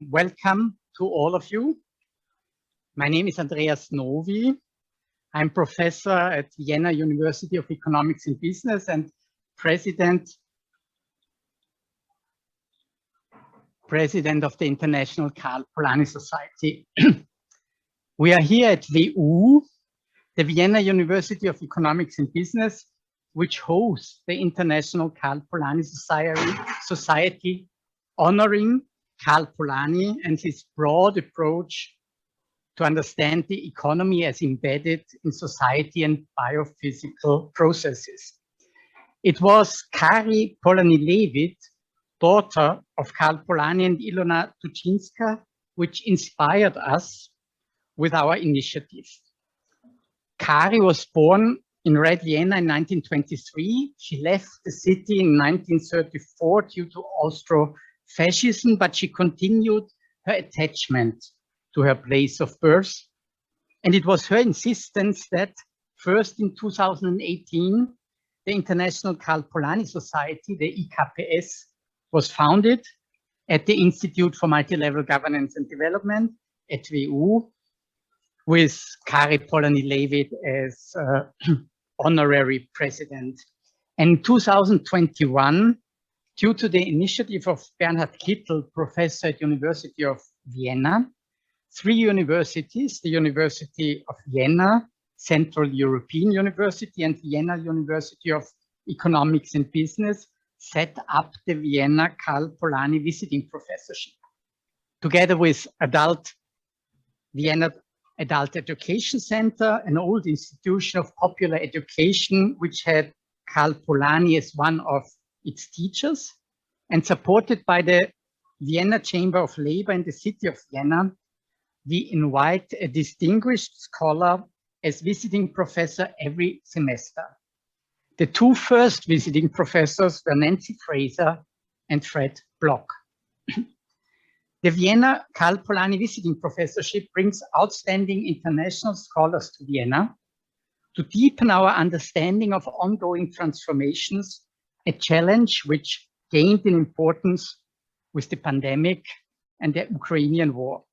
Welcome to all of you. My name is Andreas Novy. I'm professor at Vienna University of Economics and Business and president of the International Karl Polanyi Society. We are here at WU, the Vienna University of Economics and Business, which hosts the International Karl Polanyi Society, honoring Karl Polanyi and his broad approach to understand the economy as embedded in society and biophysical processes. It was Kari Polanyi-Levitt, daughter of Karl Polanyi and Ilona Tuchinska, which inspired us with our initiative. Kari was born in Red Vienna in 1923. She left the city in 1934 due to Austro-Fascism, but she continued her attachment to her place of birth. And it was her insistence that first in 2018, the International Karl Polanyi Society, the IKPS, was founded at the Institute for Multilevel Governance and Development at WU, with Kari Polanyi-Levitt as honorary president. And in 2021, due to the initiative of Bernhard Kittel, professor at University of Vienna, 3 universities, the University of Vienna, Central European University, and Vienna University of Economics and Business, set up the Vienna Karl Polanyi Visiting Professorship. Together with Vienna Adult Education Center, an old institution of popular education, which had Karl Polanyi as one of its teachers, and supported by the Vienna Chamber of Labor and the City of Vienna, we invite a distinguished scholar as visiting professor every semester. The 2 first visiting professors were Nancy Fraser and Fred Block. The Vienna Karl Polanyi Visiting Professorship brings outstanding international scholars to Vienna to deepen our understanding of ongoing transformations, a challenge which gained in importance with the pandemic and the Ukrainian war.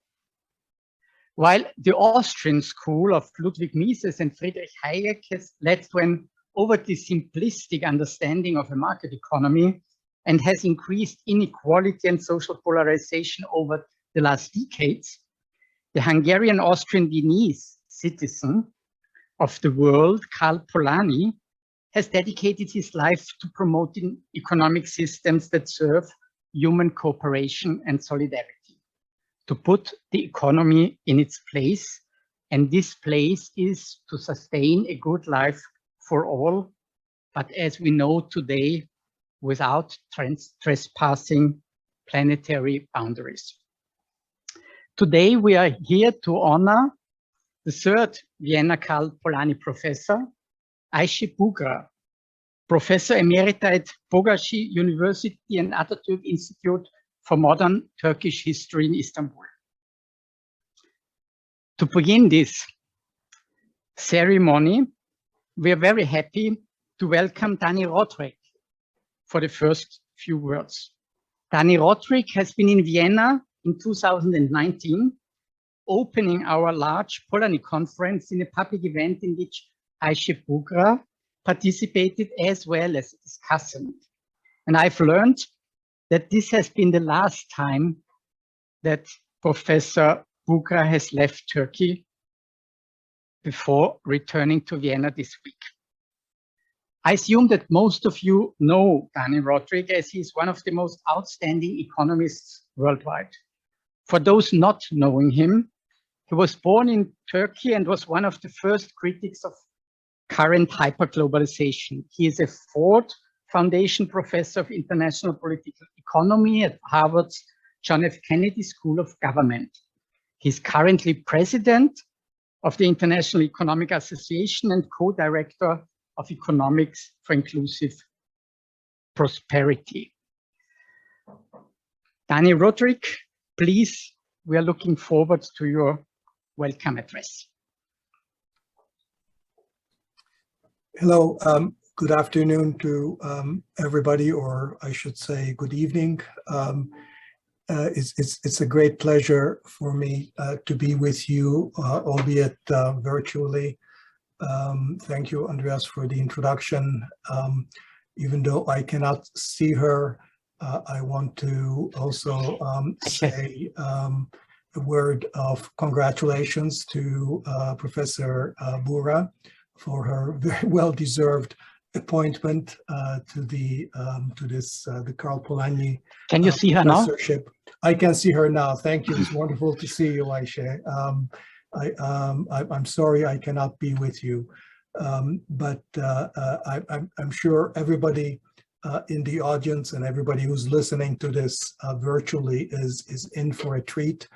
While the Austrian school of Ludwig Mises and Friedrich Hayek has led to an overtly simplistic understanding of a market economy and has increased inequality and social polarization over the last decades, the Hungarian-Austrian Viennese citizen of the world, Karl Polanyi, has dedicated his life to promoting economic systems that serve human cooperation and solidarity, to put the economy in its place, and this place is to sustain a good life for all, but as we know today, without trespassing planetary boundaries. Today we are here to honor the 3rd Vienna Karl Polanyi professor, Ayşe Buğra, Professor Emerita at Bogazi University and Atatürk Institute for Modern Turkish History in Istanbul. To begin this ceremony, we are very happy to welcome Dani Rodrik for the first few words. Dani Rodrik has been in Vienna in 2019, opening our large Polanyi conference in a public event in which Ayşe Buğra participated as well as a discussant. And I've learned that this has been the last time that Professor Buğra has left Turkey before returning to Vienna this week. I assume that most of you know Dani Rodrik, as he is one of the most outstanding economists worldwide. For those not knowing him, he was born in Turkey and was one of the first critics of current hyperglobalization. He is a Ford Foundation Professor of International Political Economy at Harvard's John F. Kennedy School of Government. He's currently president of the International Economic Association and co-director of Economics for Inclusive Prosperity. Dani Rodrik, please, we are looking forward to your welcome address. Hello, good afternoon to everybody, or I should say good evening. It's a great pleasure for me to be with you, albeit virtually. Thank you, Andreas, for the introduction. Even though I cannot see her, I want to also say a word of congratulations to Professor Buğra for her very well-deserved appointment to the Karl Polanyi. Can you see her now? I can see her now. Thank you. It's wonderful to see you, Ayşe. I'm sorry I cannot be with you, but I'm sure everybody in the audience and everybody who's listening to this virtually is in for a treat,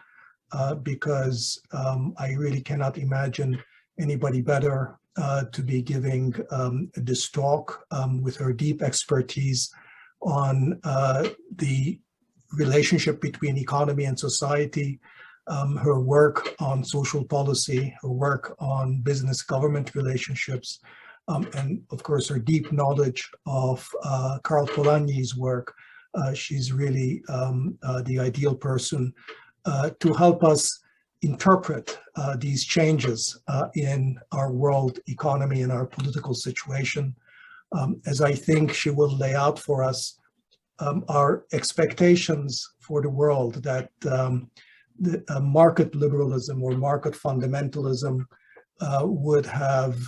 because I really cannot imagine anybody better to be giving this talk with her deep expertise on the relationship between economy and society, her work on social policy, her work on business-government relationships, and of course her deep knowledge of Karl Polanyi's work. She's really the ideal person to help us interpret these changes in our world economy and our political situation. As I think she will lay out for us, our expectations for the world that the market liberalism or market fundamentalism would have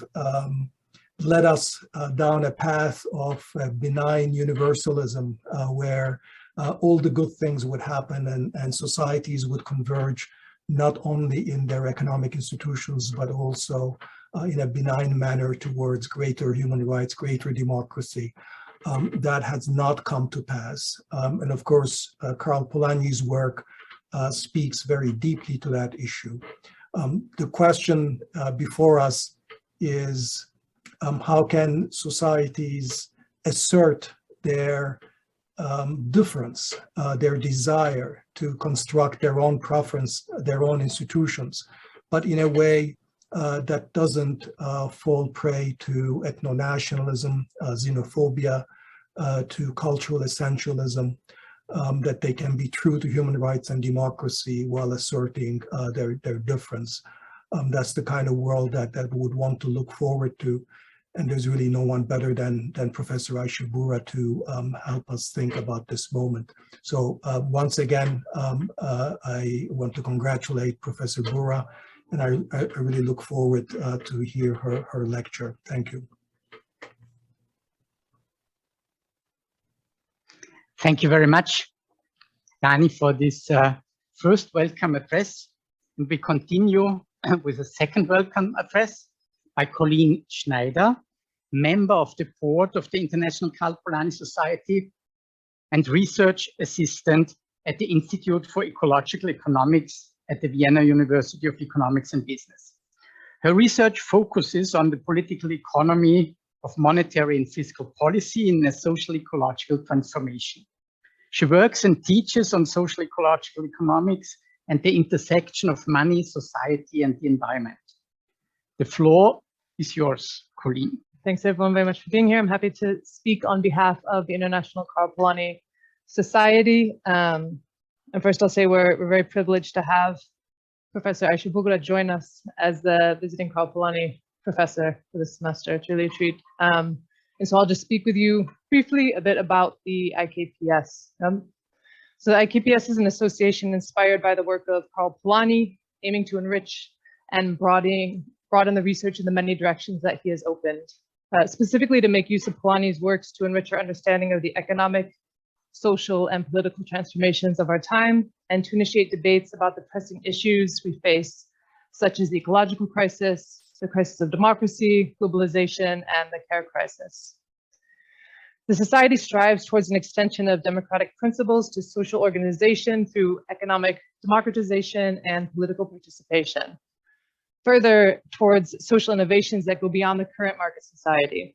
led us down a path of benign universalism, where all the good things would happen and societies would converge not only in their economic institutions, but also in a benign manner towards greater human rights, greater democracy. That has not come to pass. And of course, Karl Polanyi's work speaks very deeply to that issue. The question before us is, how can societies assert their difference, their desire to construct their own preference, their own institutions, but in a way that doesn't fall prey to ethno-nationalism, xenophobia, to cultural essentialism, that they can be true to human rights and democracy while asserting their difference. That's the kind of world that we would want to look forward to. And there's really no one better than Professor Ayşe Buğra to help us think about this moment. So once again, I want to congratulate Professor Buğra, and I really look forward to hear her lecture. Thank you. Thank you very much, Dani, for this first welcome address. And we continue with a second welcome address by Colleen Schneider, member of the board of the International Karl Polanyi Society and research assistant at the Institute for Ecological Economics at the Vienna University of Economics and Business. Her research focuses on the political economy of monetary and fiscal policy in a social ecological transformation. She works and teaches on social ecological economics and the intersection of money, society, and the environment. The floor is yours, Colleen. Thanks everyone very much for being here. I'm happy to speak on behalf of the International Karl Polanyi Society. And first I'll say we're very privileged to have Professor Ayşe Buğra join us as the visiting Karl Polanyi professor for this semester. It's really a treat. And so I'll just speak with you briefly a bit about the IKPS. So the IKPS is an association inspired by the work of Karl Polanyi, aiming to enrich and broaden the research in the many directions that he has opened, specifically to make use of Polanyi's works to enrich our understanding of the economic, social, and political transformations of our time, and to initiate debates about the pressing issues we face, such as the ecological crisis, the crisis of democracy, globalization, and the care crisis. The Society strives towards an extension of democratic principles to social organization through economic democratization and political participation. Further, towards social innovations that go beyond the current market society,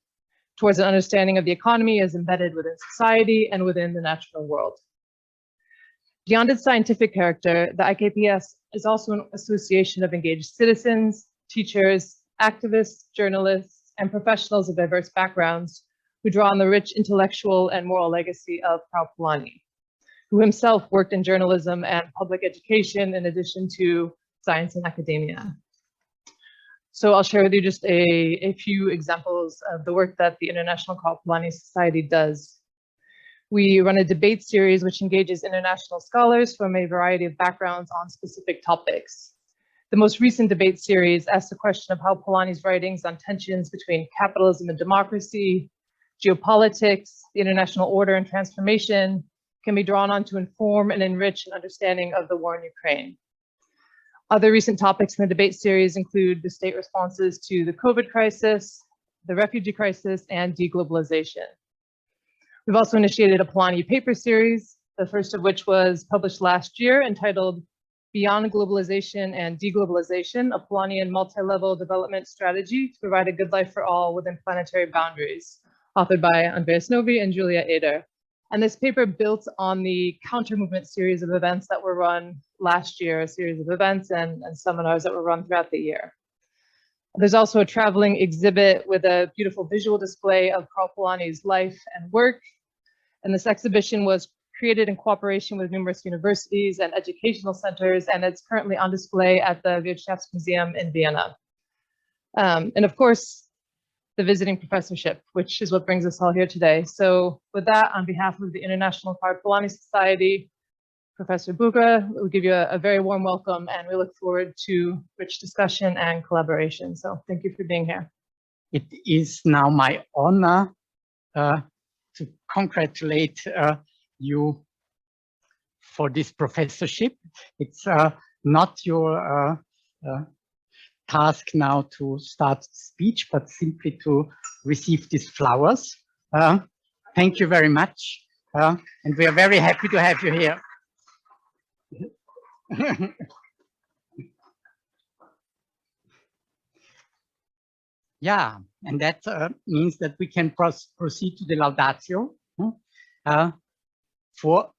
towards an understanding of the economy as embedded within society and within the natural world. Beyond its scientific character, the IKPS is also an association of engaged citizens, teachers, activists, journalists, and professionals of diverse backgrounds who draw on the rich intellectual and moral legacy of Karl Polanyi, who himself worked in journalism and public education in addition to science and academia. So I'll share with you just a few examples of the work that the International Karl Polanyi Society does. We run a debate series which engages international scholars from a variety of backgrounds on specific topics. The most recent debate series asks the question of how Polanyi's writings on tensions between capitalism and democracy, geopolitics, the international order and transformation can be drawn on to inform and enrich an understanding of the war in Ukraine. Other recent topics in the debate series include the state responses to the COVID crisis, the refugee crisis, and deglobalization. We've also initiated a Polanyi paper series, the first of which was published last year, entitled Beyond Globalization and Deglobalization, a Polanyian multi-level development strategy to provide a good life for all within planetary boundaries, authored by Andreas Novy and Julia Eder. And this paper built on the countermovement series of events that were run last year, a series of events and seminars that were run throughout the year. There's also a traveling exhibit with a beautiful visual display of Karl Polanyi's life and work. And this exhibition was created in cooperation with numerous universities and educational centers, and it's currently on display at the Wirtschaftsmuseum in Vienna. And of course, the visiting professorship, which is what brings us all here today. So with that, on behalf of the International Karl Polanyi Society, Professor Buğra, we give you a very warm welcome, and we look forward to rich discussion and collaboration. So thank you for being here. It is now my honor to congratulate you for this professorship. It's not your task now to start the speech, but simply to receive these flowers. Thank you very much. And we are very happy to have you here. Yeah, and that means that we can proceed to the Laudatio for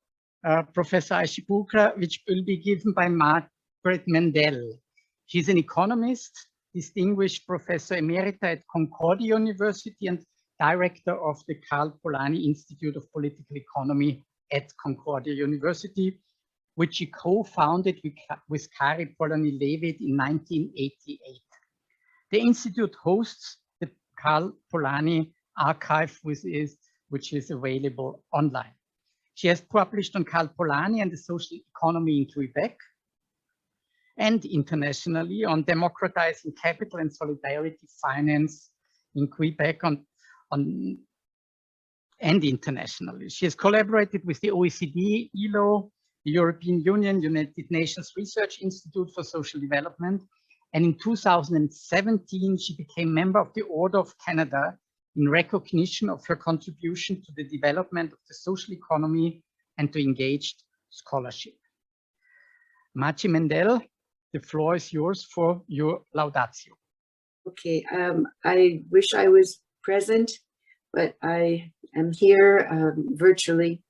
Professor Ayşe Buğra, which will be given by Marguerite Mendell. She's an economist, distinguished professor emerita at Concordia University and director of the Karl Polanyi Institute of Political Economy at Concordia University, which she co-founded with Karl Polanyi Levitt in 1988. The institute hosts the Karl Polanyi archive, which is available online. She has published on Karl Polanyi and the social economy in Quebec, and internationally on democratizing capital and solidarity finance in Quebec and internationally. She has collaborated with the OECD, ILO, the European Union, United Nations Research Institute for Social Development, and in 2017 she became member of the Order of Canada in recognition of her contribution to the development of the social economy and to engaged scholarship. Marci Mendell, the floor is yours for your Laudatio. Okay, I wish I was present, but I am here virtually.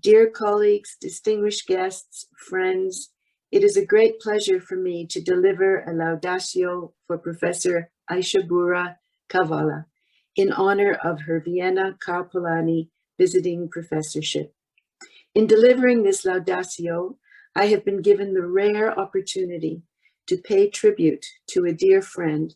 Dear colleagues, distinguished guests, friends, it is a great pleasure for me to deliver a Laudatio for Professor Ayşe Buğra Kavala in honor of her Vienna Karl Polanyi visiting professorship. In delivering this Laudatio, I have been given the rare opportunity to pay tribute to a dear friend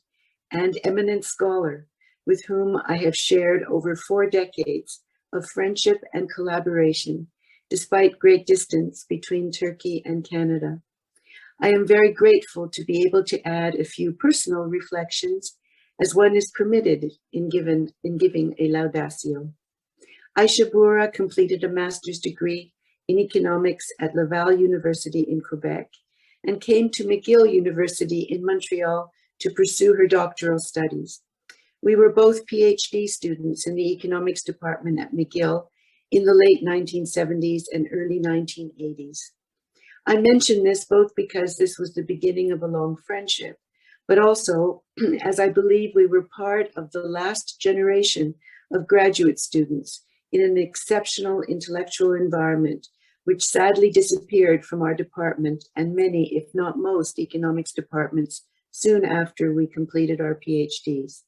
and eminent scholar with whom I have shared over 4 decades of friendship and collaboration, despite great distance between Turkey and Canada. I am very grateful to be able to add a few personal reflections as one is permitted in giving a Laudatio. Ayşe Buğra completed a master's degree in economics at Laval University in Quebec and came to McGill University in Montreal to pursue her doctoral studies. We were both PhD students in the economics department at McGill in the late 1970s and early 1980s. I mention this both because this was the beginning of a long friendship, but also as I believe we were part of the last generation of graduate students in an exceptional intellectual environment, which sadly disappeared from our department and many, if not most, economics departments soon after we completed our PhDs.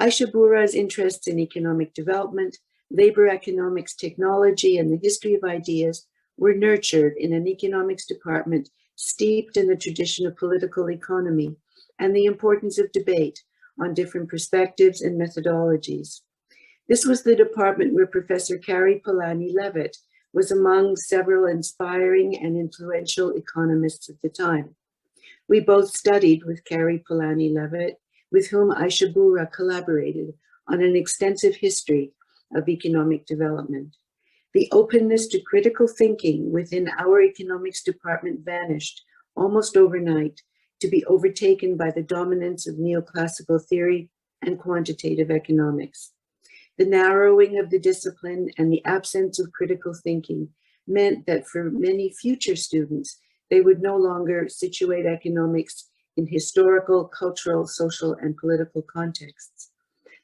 Ayşe Buğra's interests in economic development labor economics, technology, and the history of ideas were nurtured in an economics department steeped in the tradition of political economy and the importance of debate on different perspectives and methodologies. This was the department where Professor Karl Polanyi was among several inspiring and influential economists at the time. We both studied with Karl Polanyi, with whom Ayşe Buğra collaborated on an extensive history of economic development. The openness to critical thinking within our economics department vanished almost overnight to be overtaken by the dominance of neoclassical theory and quantitative economics. The narrowing of the discipline and the absence of critical thinking meant that for many future students, they would no longer situate economics in historical, cultural, social, and political contexts.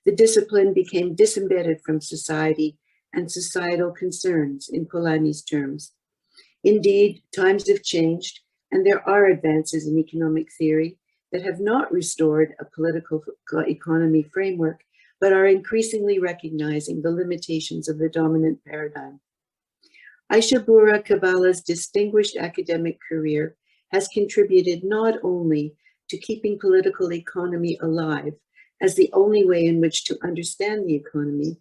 The discipline became disembedded from society and societal concerns, in Polanyi's terms. Indeed, times have changed, and there are advances in economic theory that have not restored a political economy framework, but are increasingly recognizing the limitations of the dominant paradigm. Ayşe Buğra-Kavala''s distinguished academic career has contributed not only to keeping political economy alive as the only way in which to understand the economy,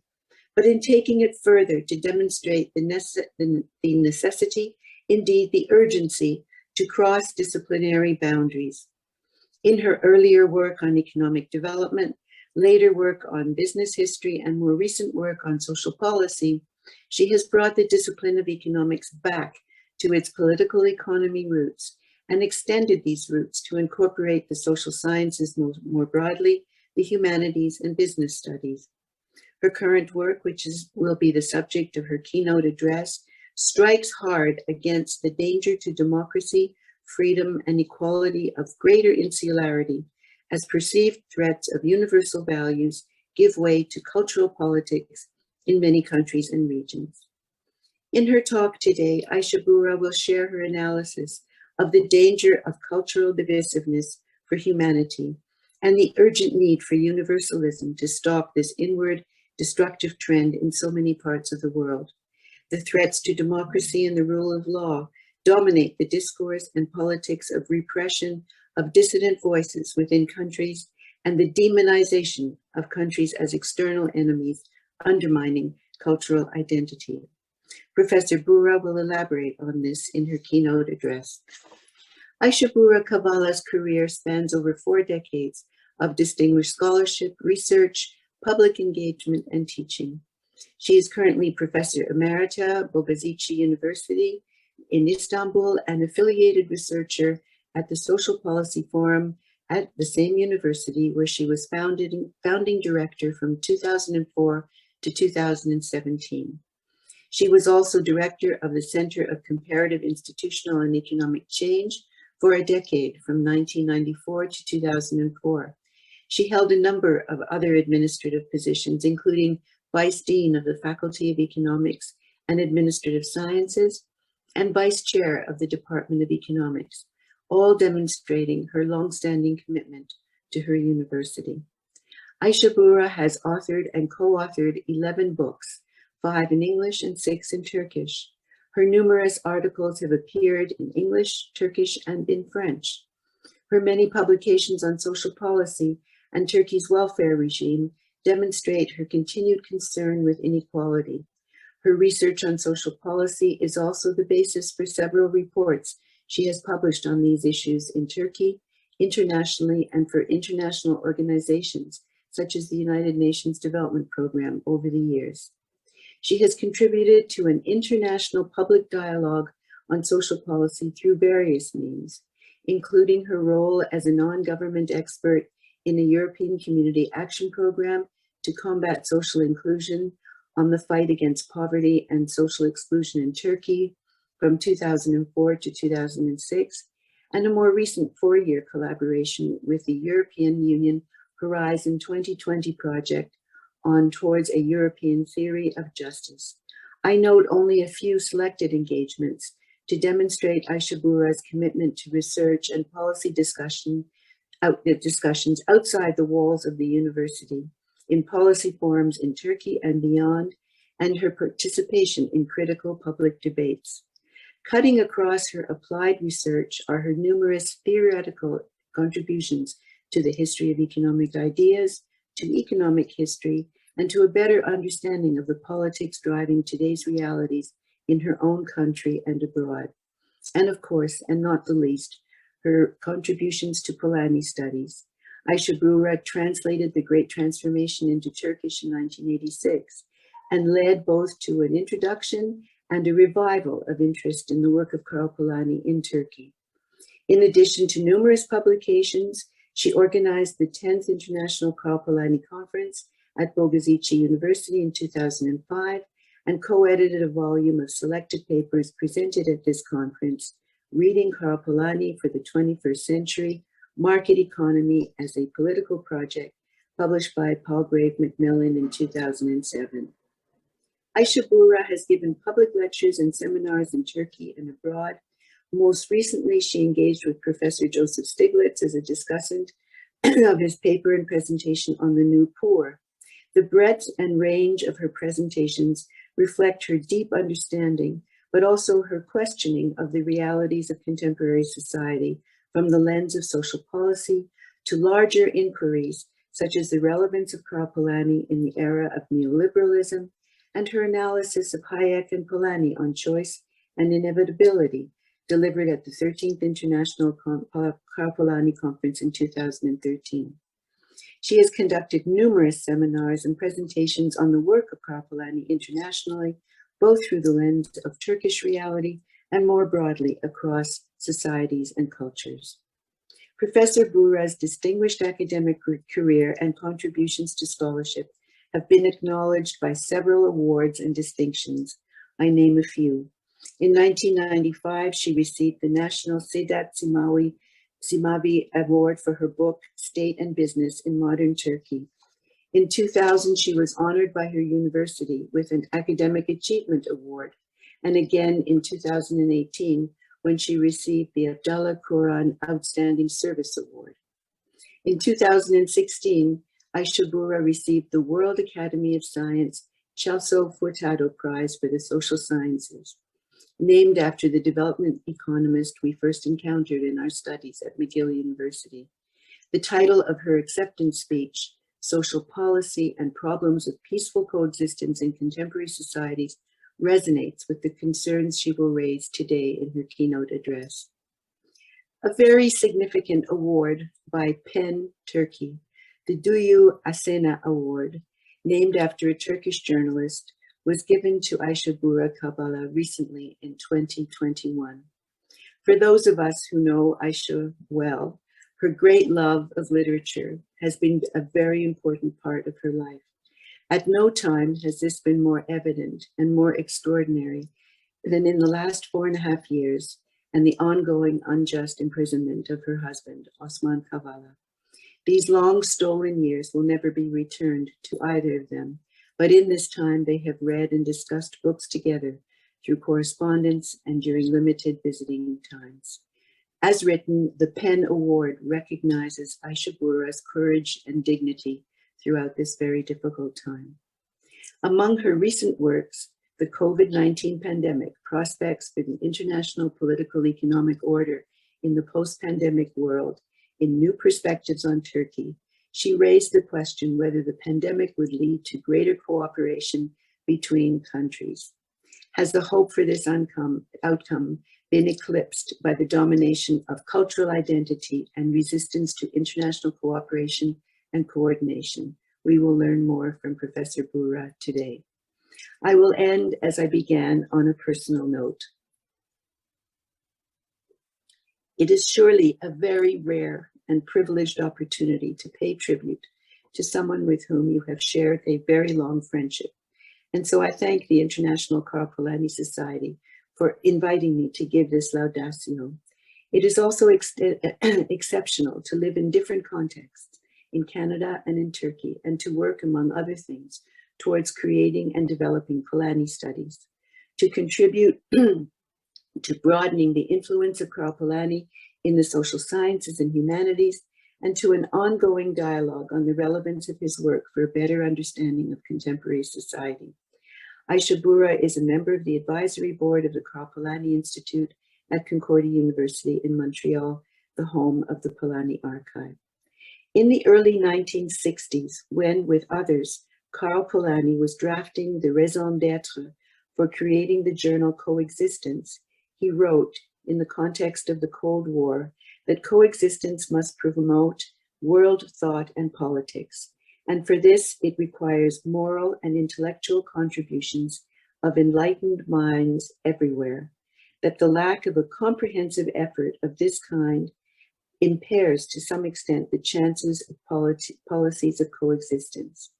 but in taking it further to demonstrate the necessity, indeed the urgency, to cross disciplinary boundaries. In her earlier work on economic development, later work on business history, and more recent work on social policy, she has brought the discipline of economics back to its political economy roots and extended these roots to incorporate the social sciences more broadly, the humanities, and business studies. Her current work, which will be the subject of her keynote address, strikes hard against the danger to democracy, freedom, and equality of greater insularity as perceived threats of universal values give way to cultural politics in many countries and regions. In her talk today, Ayşe Buğra will share her analysis of the danger of cultural divisiveness for humanity and the urgent need for universalism to stop this inward destructive trend in so many parts of the world. The threats to democracy and the rule of law dominate the discourse and politics of repression of dissident voices within countries and the demonization of countries as external enemies, undermining cultural identity. Professor Buğra will elaborate on this in her keynote address. Ayşe Buğra-Kavala's career spans over 4 decades of distinguished scholarship, research, public engagement, and teaching. She is currently Professor Emerita, Boğaziçi University in Istanbul, and affiliated researcher at the Social Policy Forum at the same university, where she was founding director from 2004 to 2017. She was also director of the Center of Comparative Institutional and Economic Change for a decade, from 1994 to 2004. She held a number of other administrative positions, including Vice Dean of the Faculty of Economics and Administrative Sciences and Vice Chair of the Department of Economics, all demonstrating her longstanding commitment to her university. Ayşe Buğra has authored and co-authored 11 books, 5 in English and 6 in Turkish. Her numerous articles have appeared in English, Turkish, and in French. Her many publications on social policy and Turkey's welfare regime demonstrate her continued concern with inequality. Her research on social policy is also the basis for several reports she has published on these issues in Turkey, internationally, and for international organizations such as the United Nations Development Program over the years. She has contributed to an international public dialogue on social policy through various means, including her role as a non-government expert in a European Community Action Program to combat social inclusion on the fight against poverty and social exclusion in Turkey from 2004 to 2006, and a more recent 4-year collaboration with the European Union Horizon 2020 project on towards a European theory of justice. I note only a few selected engagements to demonstrate Ayşe Buğra's commitment to research and policy discussions outside the walls of the university, in policy forums in Turkey and beyond, and her participation in critical public debates. Cutting across her applied research are her numerous theoretical contributions to the history of economic ideas, to economic history, and to a better understanding of the politics driving today's realities in her own country and abroad. And of course, and not the least, her contributions to Polanyi studies. Ayşe Buğra translated The Great Transformation into Turkish in 1986 and led both to an introduction and a revival of interest in the work of Karl Polanyi in Turkey. In addition to numerous publications, she organized the 10th International Karl Polanyi Conference at Boğaziçi University in 2005 and co-edited a volume of selected papers presented at this conference, Reading Karl Polanyi for the 21st Century, Market Economy as a Political Project, published by Palgrave Macmillan in 2007. Ayşe Buğra has given public lectures and seminars in Turkey and abroad. Most recently, she engaged with Professor Joseph Stiglitz as a discussant of his paper and presentation on the new poor. The breadth and range of her presentations reflect her deep understanding, but also her questioning of the realities of contemporary society from the lens of social policy to larger inquiries, such as the relevance of Karl Polanyi in the era of neoliberalism, and her analysis of Hayek and Polanyi on choice and inevitability, delivered at the 13th International Karl Polanyi Conference in 2013. She has conducted numerous seminars and presentations on the work of Karl Polanyi internationally, both through the lens of Turkish reality and more broadly across societies and cultures. Professor Buğra's distinguished academic career and contributions to scholarship have been acknowledged by several awards and distinctions. I name a few. In 1995, she received the National Sedat Simavi Award for her book, State and Business in Modern Turkey. In 2000, she was honored by her university with an Academic Achievement Award, and again in 2018, when she received the Abdallah Quran Outstanding Service Award. In 2016, Ayşe Buğra received the World Academy of Science Celso Furtado Prize for the Social Sciences, named after the development economist we first encountered in our studies at McGill University. The title of her acceptance speech, Social Policy and Problems of Peaceful Coexistence in Contemporary Societies, resonates with the concerns she will raise today in her keynote address. A very significant award by PEN Turkey, the Duyu Asena Award, named after a Turkish journalist, was given to Ayşe Buğra Kabala recently in 2021. For those of us who know Ayşe well, her great love of literature has been a very important part of her life. At no time has this been more evident and more extraordinary than in the last 4.5 years and the ongoing unjust imprisonment of her husband, Osman Kavala. These long stolen years will never be returned to either of them, but in this time they have read and discussed books together through correspondence and during limited visiting times. As written, the PEN Award recognizes Ayşe Buğra's courage and dignity throughout this very difficult time. Among her recent works, the COVID-19 pandemic, prospects for the international political economic order in the post-pandemic world, in New Perspectives on Turkey, she raised the question whether the pandemic would lead to greater cooperation between countries. Has the hope for this outcome been eclipsed by the domination of cultural identity and resistance to international cooperation and coordination? We will learn more from Professor Buğra today. I will end as I began on a personal note. It is surely a very rare and privileged opportunity to pay tribute to someone with whom you have shared a very long friendship. And so I thank the International Karl Polanyi Society for inviting me to give this Laudatio. It is also exceptional to live in different contexts in Canada and in Turkey, and to work, among other things, towards creating and developing Polanyi studies, to contribute to broadening the influence of Karl Polanyi in the social sciences and humanities, and to an ongoing dialogue on the relevance of his work for a better understanding of contemporary society. Ayşe Buğra is a member of the advisory board of the Karl Polanyi Institute at Concordia University in Montreal, the home of the Polanyi Archive. In the early 1960s, when, with others, Karl Polanyi was drafting the raison d'etre for creating the journal Coexistence, he wrote, in the context of the Cold War, that coexistence must promote world thought and politics, and for this it requires moral and intellectual contributions of enlightened minds everywhere, that the lack of a comprehensive effort of this kind impairs to some extent the chances of policies of coexistence.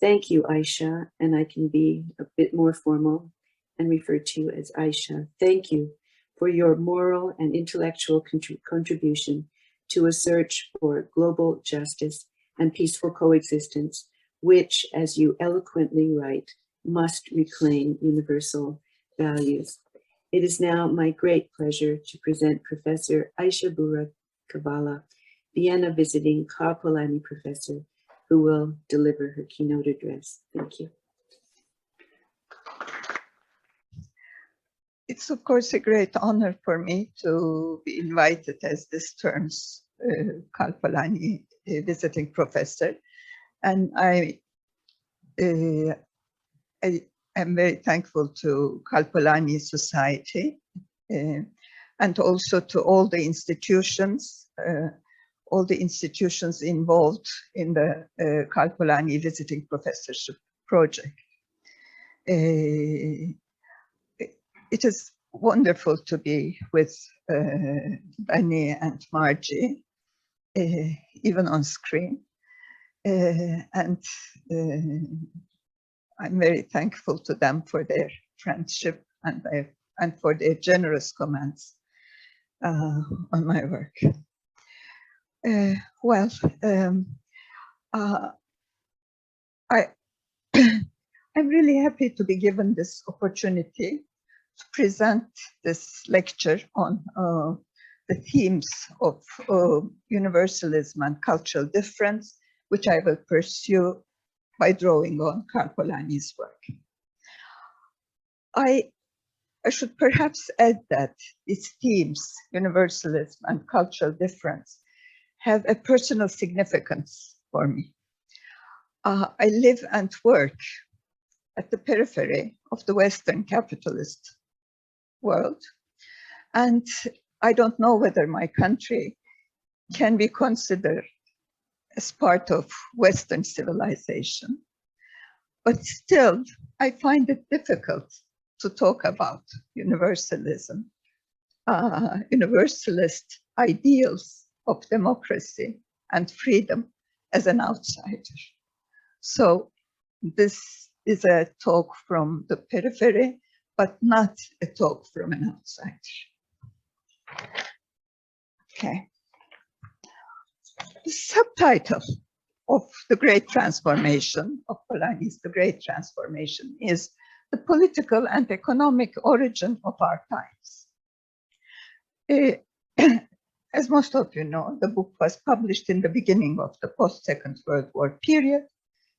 Thank you, Ayşe, and I can be a bit more formal and refer to you as Ayşe. Thank you for your moral and intellectual contribution to a search for global justice and peaceful coexistence, which, as you eloquently write, must reclaim universal values. It is now my great pleasure to present Professor Ayşe Buğra Kavala, Vienna visiting Karl Polanyi professor, who will deliver her keynote address. Thank you. It's of course a great honor for me to be invited as this term's Karl Polanyi visiting professor, and I am very thankful to Karl Polanyi Society and also to all the institutions involved in the Karl Polanyi visiting professorship project. It is wonderful to be with Dani and Margie, even on screen. And I'm very thankful to them for their friendship and for their generous comments on my work. I'm really happy to be given this opportunity to present this lecture on the themes of universalism and cultural difference, which I will pursue by drawing on Karl Polanyi's work. I should perhaps add that these themes, universalism and cultural difference, have a personal significance for me. I live and work at the periphery of the Western capitalist world, and I don't know whether my country can be considered as part of Western civilization, but still I find it difficult to talk about universalism, universalist ideals of democracy and freedom as an outsider. So this is a talk from the periphery, but not a talk from an outsider. Okay. The subtitle of The Great Transformation, of Polanyi's The Great Transformation, is The Political and Economic Origin of Our Times. As most of you know, the book was published in the beginning of the post-Second World War period,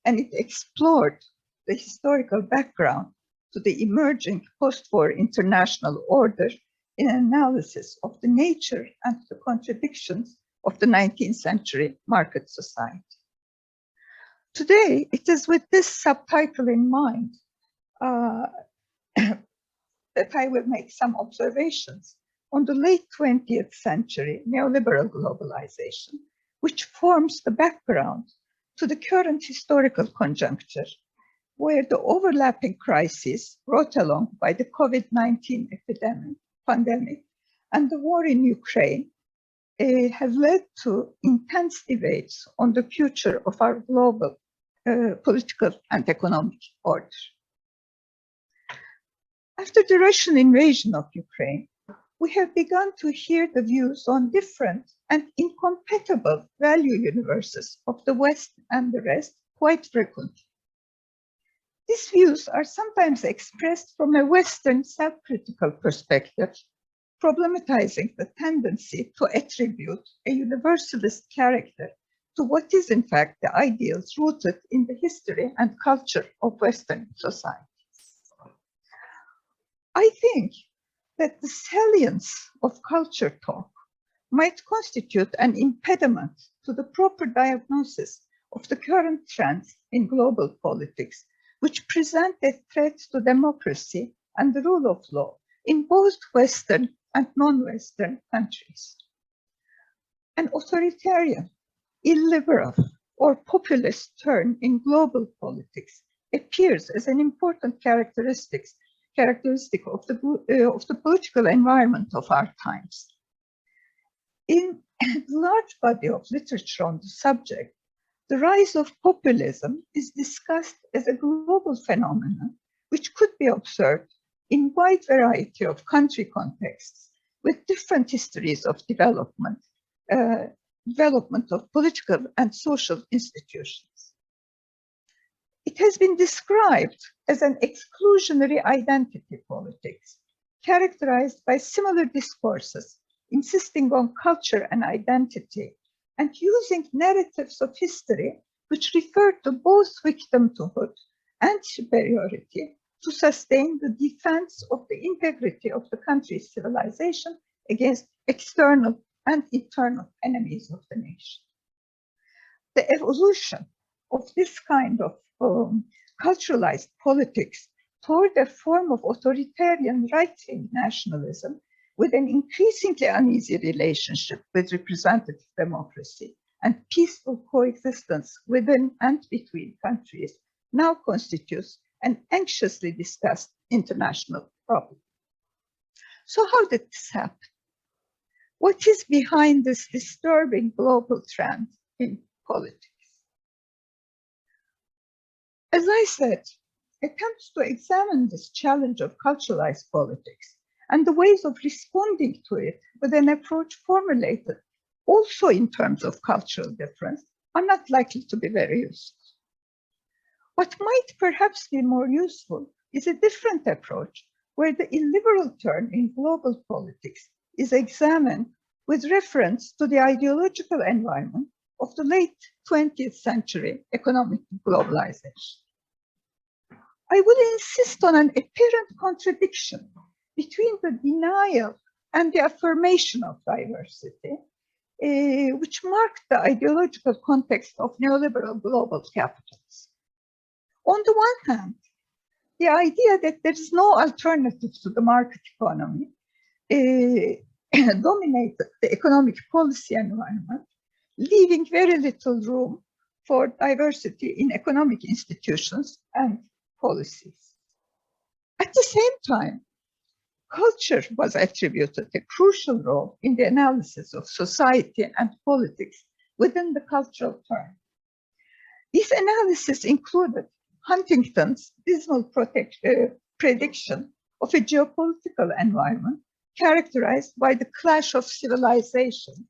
and it explored the historical background to the emerging post-war international order in an analysis of the nature and the contradictions of the 19th century market society. Today, it is with this subtitle in mind that I will make some observations on the late 20th century neoliberal globalization, which forms the background to the current historical conjuncture, where the overlapping crises brought along by the COVID-19 pandemic and the war in Ukraine have led to intense debates on the future of our global political and economic order. After the Russian invasion of Ukraine, we have begun to hear the views on different and incompatible value universes of the West and the rest quite frequently. These views are sometimes expressed from a Western self-critical perspective, problematizing the tendency to attribute a universalist character to what is in fact the ideals rooted in the history and culture of Western societies. I think that the salience of culture talk might constitute an impediment to the proper diagnosis of the current trends in global politics, which present a threat to democracy and the rule of law in both Western and non-Western countries. An authoritarian, illiberal, or populist turn in global politics appears as an important characteristic of the political environment of our times. In a large body of literature on the subject, the rise of populism is discussed as a global phenomenon which could be observed in wide variety of country contexts with different histories of development of political and social institutions. It has been described as an exclusionary identity politics, characterized by similar discourses insisting on culture and identity, and using narratives of history which refer to both victimhood and superiority to sustain the defense of the integrity of the country's civilization against external and internal enemies of the nation. The evolution of this kind of culturalized politics toward a form of authoritarian right-wing nationalism with an increasingly uneasy relationship with representative democracy and peaceful coexistence within and between countries now constitutes an anxiously discussed international problem. So how did this happen? What is behind this disturbing global trend in politics? As I said, attempts to examine this challenge of culturalized politics and the ways of responding to it with an approach formulated also in terms of cultural difference are not likely to be very useful. What might perhaps be more useful is a different approach where the illiberal turn in global politics is examined with reference to the ideological environment of the late 20th century economic globalization. I will insist on an apparent contradiction between the denial and the affirmation of diversity, which marked the ideological context of neoliberal global capitalism. On the one hand, the idea that there is no alternative to the market economy dominated the economic policy environment, leaving very little room for diversity in economic institutions and policies. At the same time, culture was attributed a crucial role in the analysis of society and politics within the cultural term. This analysis included Huntington's dismal prediction of a geopolitical environment characterized by the clash of civilization,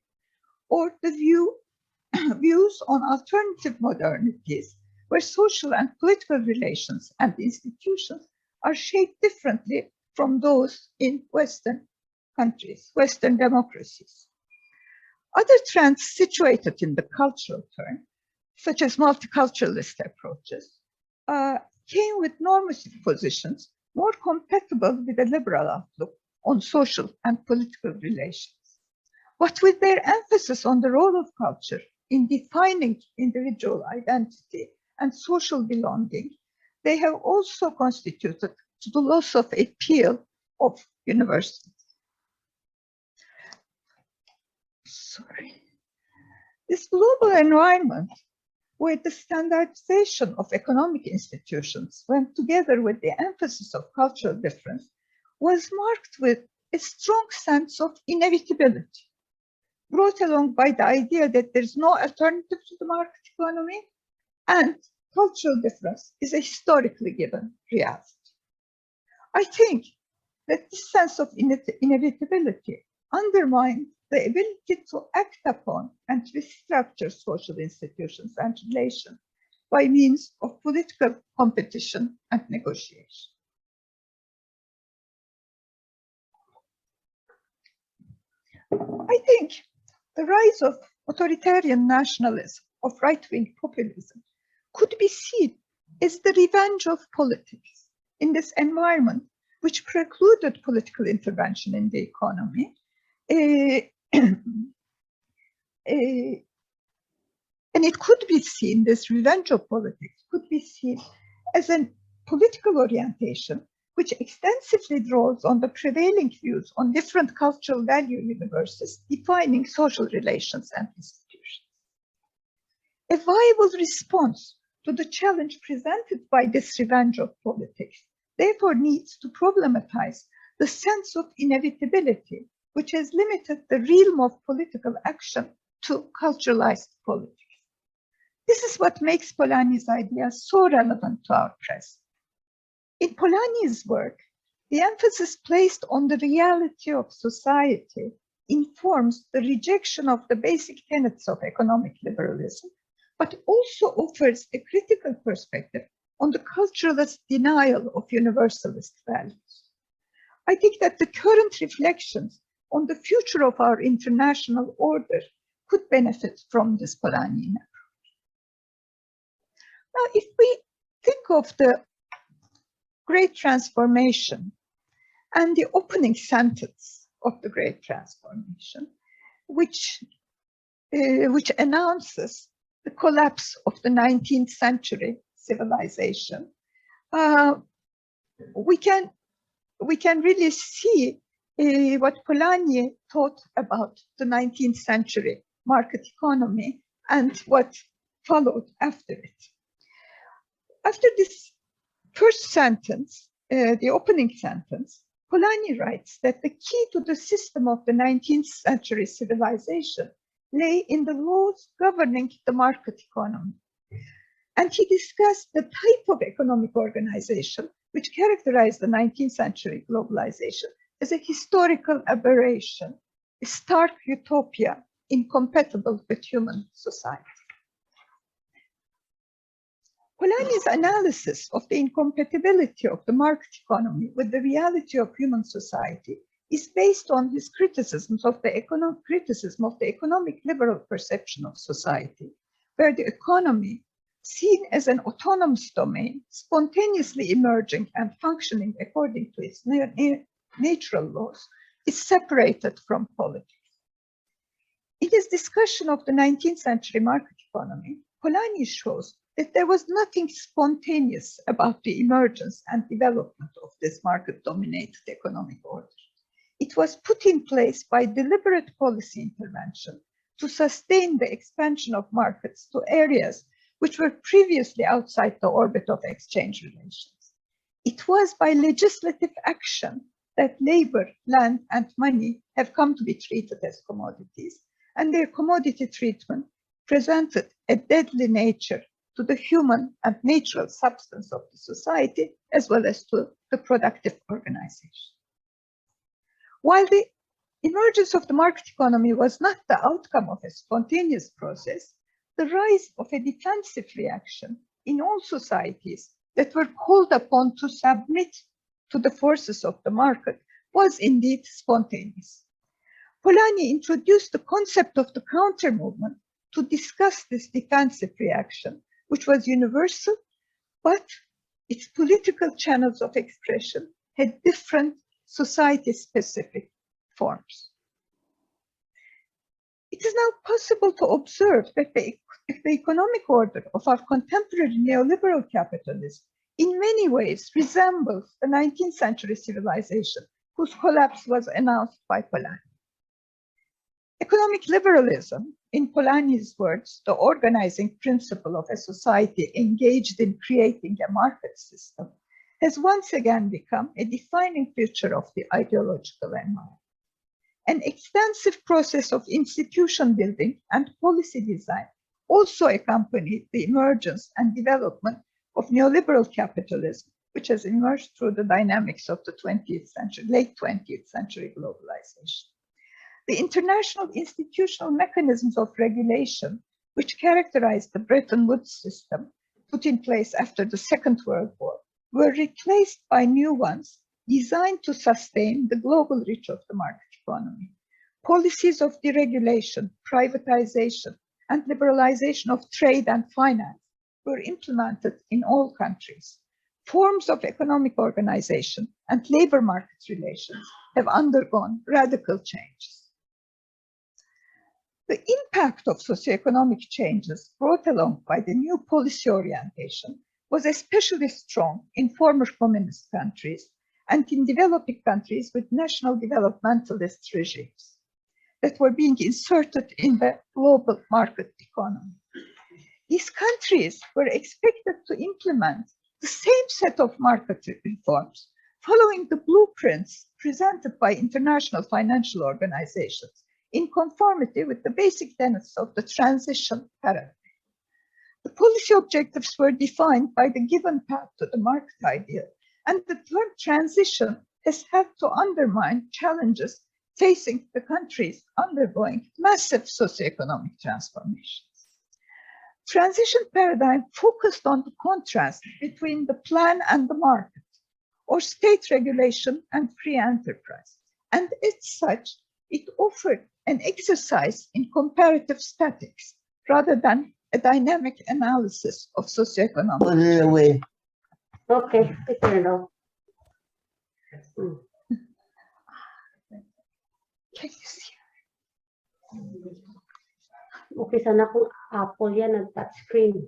or the views on alternative modernities, where social and political relations and institutions are shaped differently from those in Western countries, Western democracies. Other trends situated in the cultural turn, such as multiculturalist approaches, came with normative positions more compatible with a liberal outlook on social and political relations. But with their emphasis on the role of culture in defining individual identity and social belonging, they have also constituted the loss of appeal of universities. This global environment, where the standardization of economic institutions went together with the emphasis of cultural difference, was marked with a strong sense of inevitability, brought along by the idea that there is no alternative to the market economy, and cultural difference is a historically given reality. I think that this sense of inevitability undermined the ability to act upon and restructure social institutions and relations by means of political competition and negotiation. I think the rise of authoritarian nationalism, of right-wing populism, could be seen as the revenge of politics in this environment which precluded political intervention in the economy. And it could be seen, this revenge of politics could be seen as a political orientation which extensively draws on the prevailing views on different cultural value universes defining social relations and institutions. A viable response to the challenge presented by this revenge of politics therefore needs to problematize the sense of inevitability which has limited the realm of political action to culturalized politics. This is what makes Polanyi's ideas so relevant to our present. In Polanyi's work, the emphasis placed on the reality of society informs the rejection of the basic tenets of economic liberalism, but also offers a critical perspective on the culturalist denial of universalist values. I think that the current reflections on the future of our international order could benefit from this Polanyian approach. Now, if we think of the Great Transformation and the opening sentence of the Great Transformation, which announces the collapse of the 19th century civilization, we can really see what Polanyi thought about the 19th century market economy and what followed after it. After this first sentence, the opening sentence, Polanyi writes that the key to the system of the 19th century civilization lay in the laws governing the market economy. And he discussed the type of economic organization which characterized the 19th century globalization as a historical aberration, a stark utopia incompatible with human society. Polanyi's analysis of the incompatibility of the market economy with the reality of human society is based on his criticisms of the economic liberal perception of society, where the economy, seen as an autonomous domain, spontaneously emerging and functioning according to its natural laws, is separated from politics. In his discussion of the 19th century market economy, Polanyi shows that there was nothing spontaneous about the emergence and development of this market-dominated economic order. It was put in place by deliberate policy intervention to sustain the expansion of markets to areas which were previously outside the orbit of exchange relations. It was by legislative action that labor, land, and money have come to be treated as commodities, and their commodity treatment presented a deadly nature to the human and natural substance of the society, as well as to the productive organization. While the emergence of the market economy was not the outcome of a spontaneous process, the rise of a defensive reaction in all societies that were called upon to submit to the forces of the market was indeed spontaneous. Polanyi introduced the concept of the countermovement to discuss this defensive reaction, which was universal, but its political channels of expression had different society-specific forms. It is now possible to observe that the economic order of our contemporary neoliberal capitalism in many ways resembles the 19th century civilization whose collapse was announced by Polanyi. Economic liberalism, in Polanyi's words, the organizing principle of a society engaged in creating a market system, has once again become a defining feature of the ideological environment. An extensive process of institution building and policy design also accompanied the emergence and development of neoliberal capitalism, which has emerged through the dynamics of the 20th century, late 20th century globalization. The international institutional mechanisms of regulation, which characterized the Bretton Woods system put in place after the Second World War, were replaced by new ones designed to sustain the global reach of the market economy. Policies of deregulation, privatization, and liberalization of trade and finance were implemented in all countries. Forms of economic organization and labor market relations have undergone radical changes. The impact of socioeconomic changes brought along by the new policy orientation was especially strong in former communist countries and in developing countries with national developmentalist regimes that were being inserted in the global market economy. These countries were expected to implement the same set of market reforms following the blueprints presented by international financial organizations in conformity with the basic tenets of the transition paradigm. The policy objectives were defined by the given path to the market ideal, and the term transition has had to undermine challenges facing the countries undergoing massive socioeconomic transformations. Transition paradigm focused on the contrast between the plan and the market, or state regulation and free enterprise, and as such, it offered an exercise in comparative statics rather than a dynamic analysis of socioeconomic. Okay, Peter. Can you see? Okay, sana kung Apple yan ang touchscreen.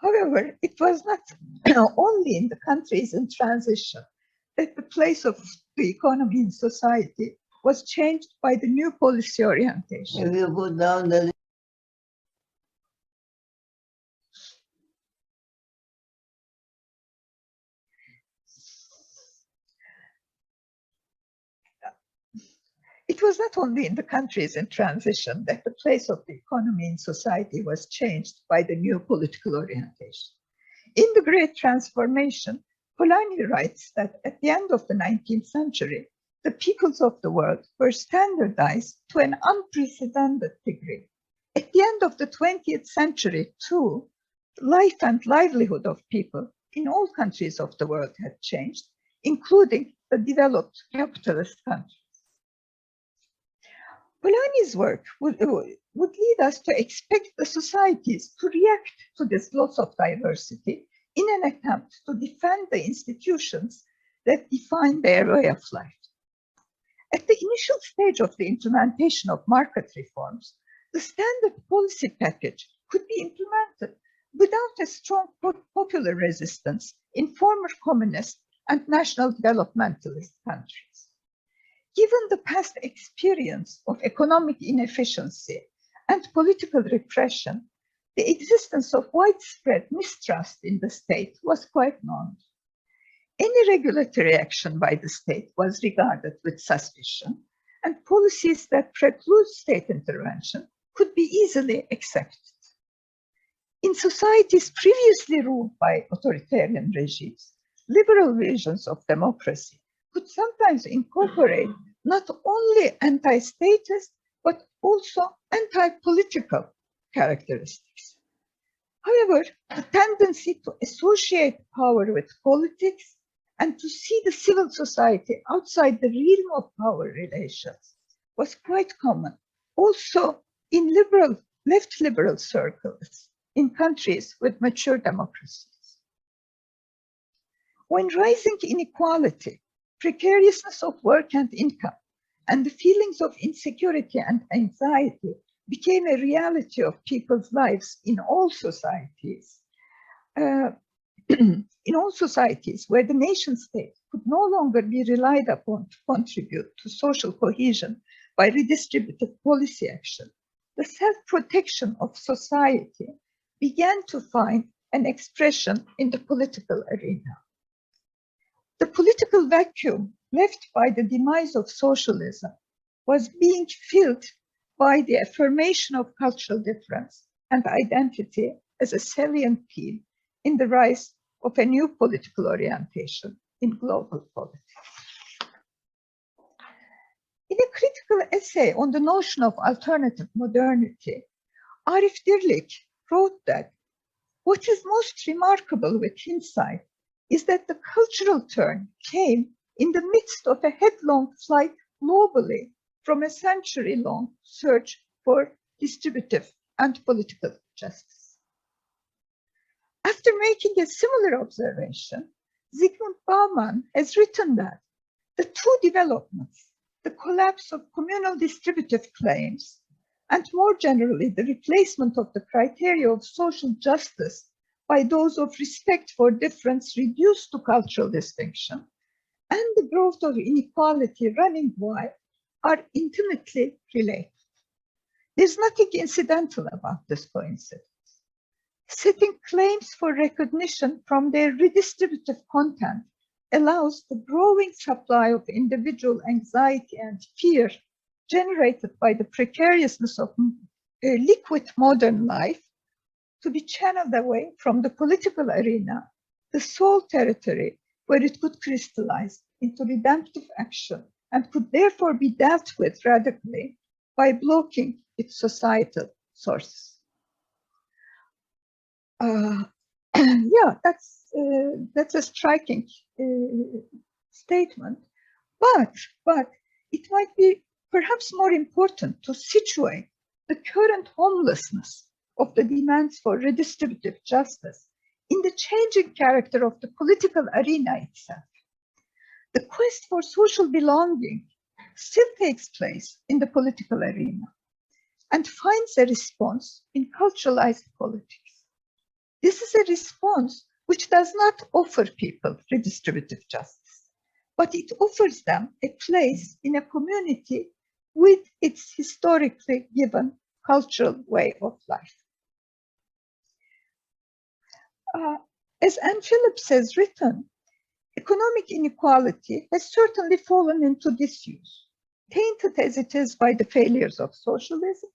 However, it was not only in the countries in transition that the place of the economy in society was changed by the new policy orientation. If you go down the It was not only in the countries in transition that the place of the economy in society was changed by the new political orientation. In the Great Transformation, Polanyi writes that at the end of the 19th century, the peoples of the world were standardized to an unprecedented degree. At the end of the 20th century, too, the life and livelihood of people in all countries of the world had changed, including the developed capitalist countries. Polanyi's work would lead us to expect the societies to react to this loss of diversity in an attempt to defend the institutions that define their way of life. At the initial stage of the implementation of market reforms, the standard policy package could be implemented without a strong popular resistance in former communist and national developmentalist countries. Given the past experience of economic inefficiency and political repression, the existence of widespread mistrust in the state was quite known. Any regulatory action by the state was regarded with suspicion, and policies that preclude state intervention could be easily accepted. In societies previously ruled by authoritarian regimes, liberal visions of democracy could sometimes incorporate not only anti-statist, but also anti-political characteristics. However, the tendency to associate power with politics and to see the civil society outside the realm of power relations was quite common, also in left liberal circles in countries with mature democracies. When rising inequality, precariousness of work and income, and the feelings of insecurity and anxiety became a reality of people's lives in all societies, where the nation state could no longer be relied upon to contribute to social cohesion by redistributive policy action, the self-protection of society began to find an expression in the political arena. The political vacuum left by the demise of socialism was being filled by the affirmation of cultural difference and identity as a salient theme in the rise of a new political orientation in global politics. In a critical essay on the notion of alternative modernity, Arif Dirlik wrote that what is most remarkable with hindsight is that the cultural turn came in the midst of a headlong flight globally from a century-long search for distributive and political justice. After making a similar observation, Zygmunt Bauman has written that the two developments, the collapse of communal distributive claims, and more generally, the replacement of the criteria of social justice by those of respect for difference reduced to cultural distinction, and the growth of inequality running wild are intimately related. There's nothing incidental about this coincidence. Setting claims for recognition from their redistributive content allows the growing supply of individual anxiety and fear generated by the precariousness of a liquid modern life to be channeled away from the political arena, the sole territory where it could crystallize into redemptive action and could therefore be dealt with radically by blocking its societal sources. Yeah, that's a striking statement, but it might be perhaps more important to situate the current homelessness of the demands for redistributive justice in the changing character of the political arena itself. The quest for social belonging still takes place in the political arena and finds a response in culturalized politics. This is a response which does not offer people redistributive justice, but it offers them a place in a community with its historically given cultural way of life. As Anne Phillips has written, economic inequality has certainly fallen into disuse, tainted as it is by the failures of socialism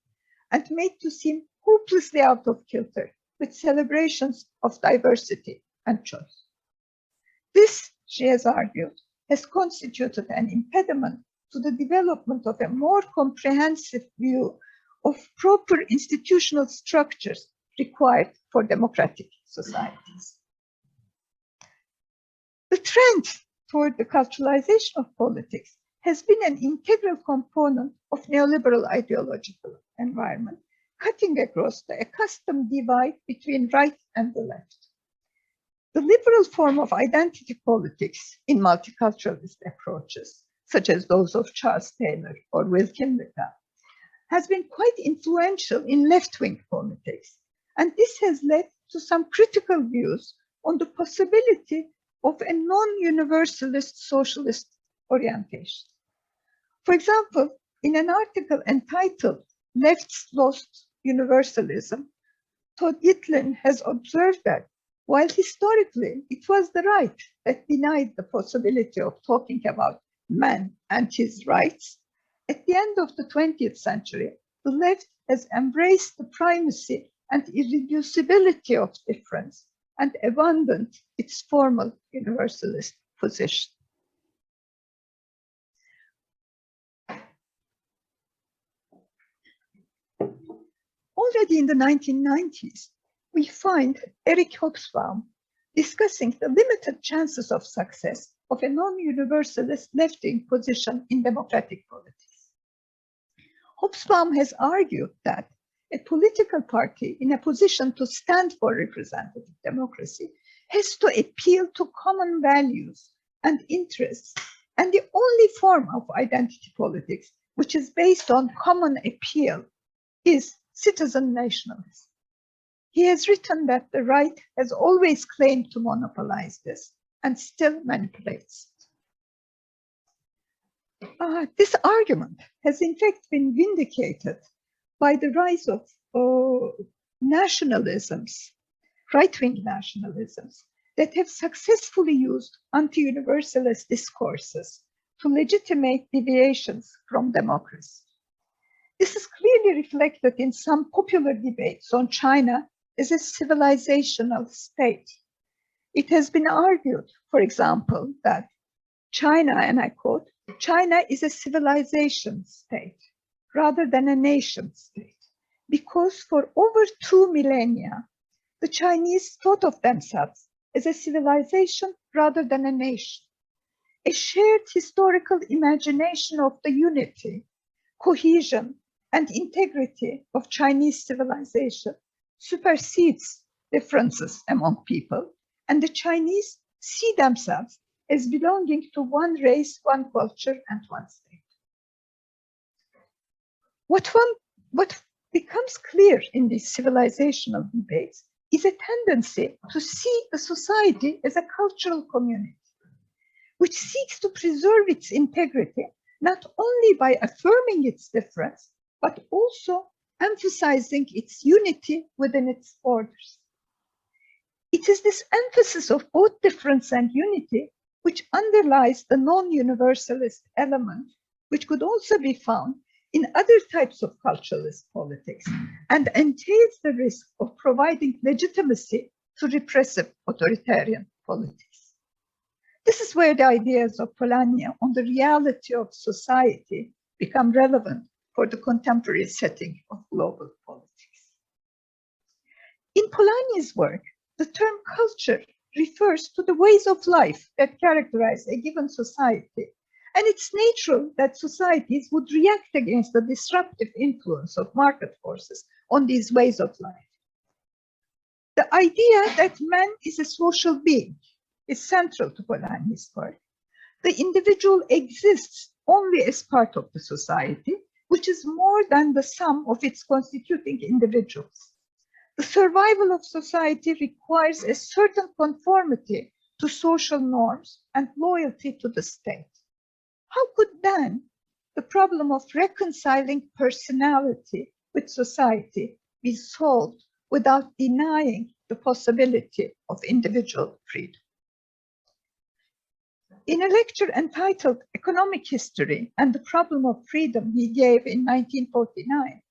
and made to seem hopelessly out of kilter with celebrations of diversity and choice. This, she has argued, has constituted an impediment to the development of a more comprehensive view of proper institutional structures required for democratic societies. The trend toward the culturalization of politics has been an integral component of neoliberal ideological environment, cutting across the accustomed divide between right and the left. The liberal form of identity politics in multiculturalist approaches, such as those of Charles Taylor or Wilkin Liddell, has been quite influential in left-wing politics, and this has led to some critical views on the possibility of a non-universalist socialist orientation. For example, in an article entitled Left's Lost Universalism, Todd Gitlin has observed that while historically it was the right that denied the possibility of talking about man and his rights, at the end of the 20th century, the left has embraced the primacy and irreducibility of difference and abandoned its formal universalist position. Already in the 1990s, we find Eric Hobsbawm discussing the limited chances of success of a non-universalist left-wing position in democratic politics. Hobsbawm has argued that a political party in a position to stand for representative democracy has to appeal to common values and interests, and the only form of identity politics which is based on common appeal is citizen nationalism. He has written that the right has always claimed to monopolize this and still manipulates it. This argument has in fact been vindicated by the rise of nationalisms, right-wing nationalisms, that have successfully used anti-universalist discourses to legitimate deviations from democracy. This is clearly reflected in some popular debates on China as a civilizational state. It has been argued, for example, that China, and I quote, China is a civilization state rather than a nation state, because for over 2 millennia, the Chinese thought of themselves as a civilization rather than a nation. A shared historical imagination of the unity, cohesion, and integrity of Chinese civilization supersedes differences among people, and the Chinese see themselves as belonging to one race, one culture, and one state. What becomes clear in these civilizational debates is a tendency to see a society as a cultural community, which seeks to preserve its integrity, not only by affirming its difference, but also emphasizing its unity within its borders. It is this emphasis of both difference and unity which underlies the non-universalist element, which could also be found in other types of culturalist politics, and entails the risk of providing legitimacy to repressive authoritarian politics. This is where the ideas of Polanyi on the reality of society become relevant for the contemporary setting of global politics. In Polanyi's work, the term culture refers to the ways of life that characterize a given society, and it's natural that societies would react against the disruptive influence of market forces on these ways of life. The idea that man is a social being is central to Polanyi's work. The individual exists only as part of the society, which is more than the sum of its constituting individuals. The survival of society requires a certain conformity to social norms and loyalty to the state. How could then the problem of reconciling personality with society be solved without denying the possibility of individual freedom? In a lecture entitled Economic History and the Problem of Freedom he gave in 1949,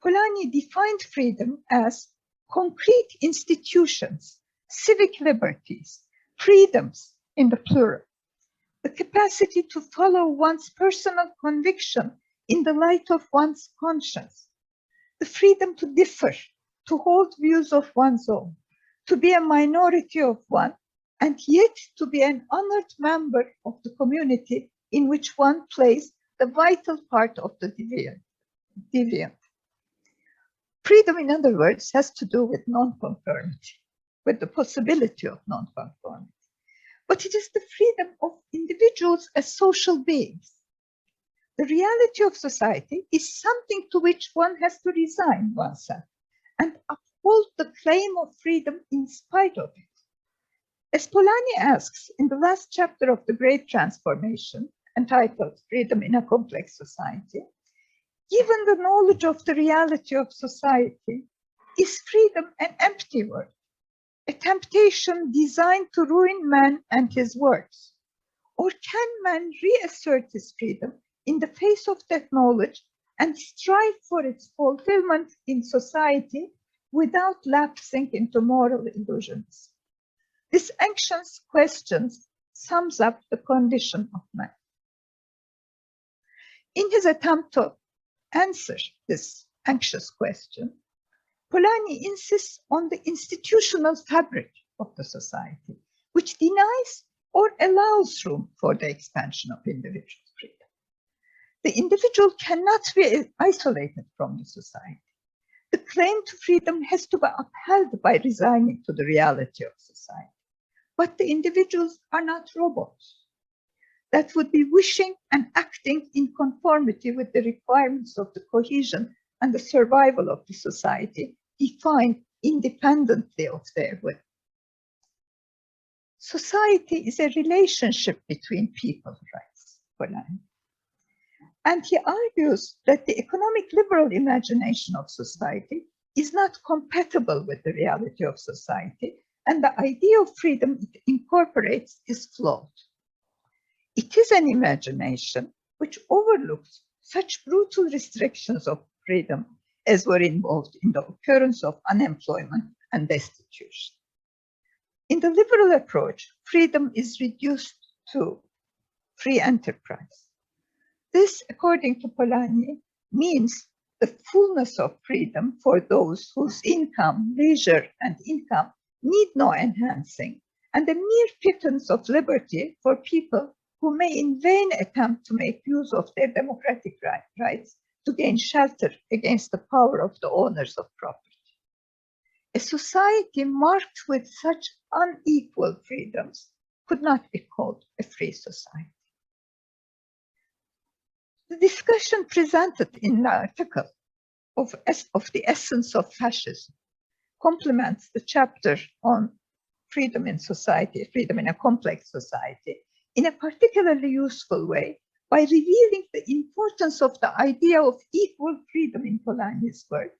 Polanyi defined freedom as concrete institutions, civic liberties, freedoms in the plural, the capacity to follow one's personal conviction in the light of one's conscience, the freedom to differ, to hold views of one's own, to be a minority of one, and yet to be an honored member of the community in which one plays the vital part of the deviant. Freedom, in other words, has to do with non-conformity, with the possibility of non-conformity. But it is the freedom of individuals as social beings. The reality of society is something to which one has to resign oneself and uphold the claim of freedom in spite of it. As Polanyi asks in the last chapter of The Great Transformation, entitled Freedom in a Complex Society, given the knowledge of the reality of society, is freedom an empty word, a temptation designed to ruin man and his works? Or can man reassert his freedom in the face of that knowledge and strive for its fulfillment in society without lapsing into moral illusions? This anxious question sums up the condition of man. In his attempt to answer this anxious question, Polanyi insists on the institutional fabric of the society, which denies or allows room for the expansion of individual freedom. The individual cannot be isolated from the society. The claim to freedom has to be upheld by resigning to the reality of society. But the individuals are not robots that would be wishing and acting in conformity with the requirements of the cohesion and the survival of the society, defined independently of their will. Society is a relationship between people, writes Polanyi. And he argues that the economic liberal imagination of society is not compatible with the reality of society, and the idea of freedom it incorporates is flawed. It is an imagination which overlooks such brutal restrictions of freedom as were involved in the occurrence of unemployment and destitution. In the liberal approach, freedom is reduced to free enterprise. This, according to Polanyi, means the fullness of freedom for those whose income, leisure, and income need no enhancing, and the mere pittance of liberty for people who may in vain attempt to make use of their democratic rights to gain shelter against the power of the owners of property. A society marked with such unequal freedoms could not be called a free society. The discussion presented in the article of the essence of fascism complements the chapter on freedom in society, freedom in a complex society, in a particularly useful way by revealing the importance of the idea of equal freedom in Polanyi's work